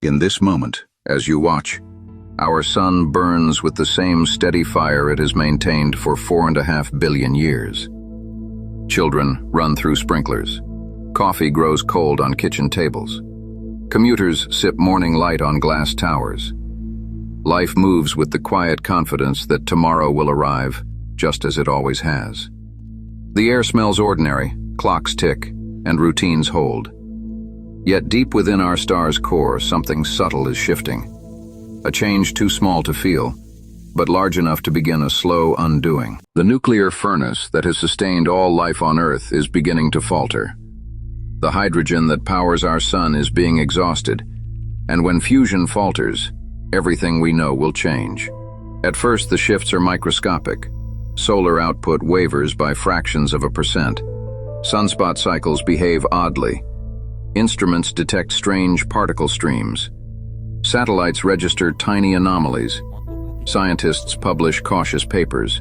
In this moment, as you watch, our sun burns with the same steady fire it has maintained for 4.5 billion years. Children run through sprinklers. Coffee grows cold on kitchen tables. Commuters sip morning light on glass towers. Life moves with the quiet confidence that tomorrow will arrive, just as it always has. The air smells ordinary, clocks tick, and routines hold. Yet deep within our star's core, something subtle is shifting. A change too small to feel, but large enough to begin a slow undoing. The nuclear furnace that has sustained all life on Earth is beginning to falter. The hydrogen that powers our sun is being exhausted, and when fusion falters, everything we know will change. At first, the shifts are microscopic. Solar output wavers by fractions of a percent. Sunspot cycles behave oddly. Instruments detect strange particle streams. Satellites register tiny anomalies. Scientists publish cautious papers.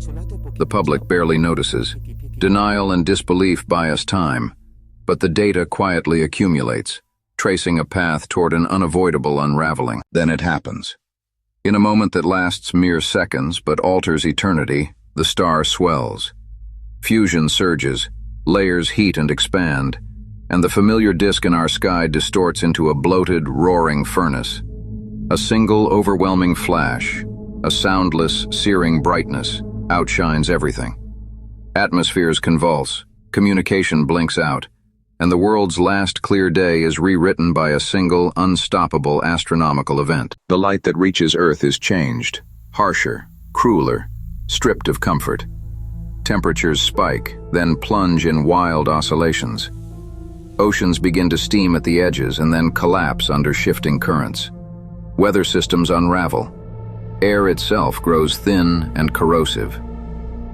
The public barely notices. Denial and disbelief buy us time, but the data quietly accumulates, tracing a path toward an unavoidable unraveling. Then it happens. In a moment that lasts mere seconds but alters eternity, the star swells. Fusion surges, layers heat and expand, and the familiar disk in our sky distorts into a bloated, roaring furnace. A single overwhelming flash, a soundless, searing brightness, outshines everything. Atmospheres convulse, communication blinks out, and the world's last clear day is rewritten by a single, unstoppable astronomical event. The light that reaches Earth is changed, harsher, crueler, stripped of comfort. Temperatures spike, then plunge in wild oscillations. Oceans begin to steam at the edges and then collapse under shifting currents. Weather systems unravel. Air itself grows thin and corrosive.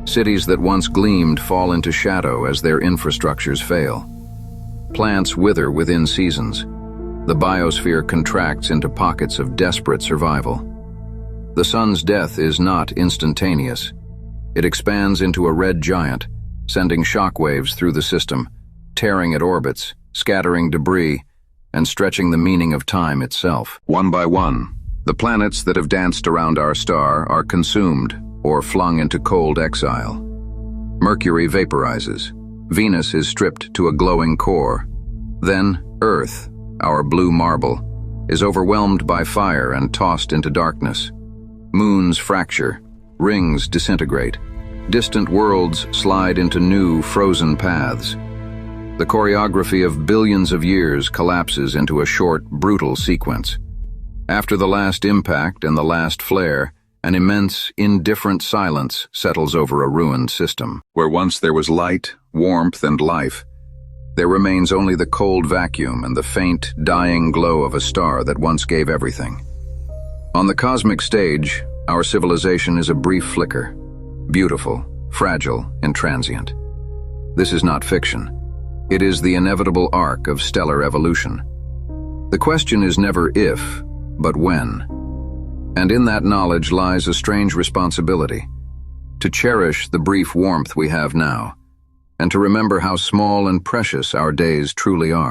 Cities that once gleamed fall into shadow as their infrastructures fail. Plants wither within seasons. The biosphere contracts into pockets of desperate survival. The sun's death is not instantaneous. It expands into a red giant, sending shockwaves through the system, tearing at orbits, scattering debris, and stretching the meaning of time itself. One by one, the planets that have danced around our star are consumed or flung into cold exile. Mercury vaporizes. Venus is stripped to a glowing core. Then Earth, our blue marble, is overwhelmed by fire and tossed into darkness. Moons fracture, rings disintegrate, distant worlds slide into new, frozen paths. The choreography of billions of years collapses into a short, brutal sequence. After the last impact and the last flare, an immense, indifferent silence settles over a ruined system. Where once there was light, warmth, and life, there remains only the cold vacuum and the faint, dying glow of a star that once gave everything. On the cosmic stage, our civilization is a brief flicker, beautiful, fragile, and transient. This is not fiction. It is the inevitable arc of stellar evolution. The question is never if, but when. And in that knowledge lies a strange responsibility: to cherish the brief warmth we have now, and to remember how small and precious our days truly are.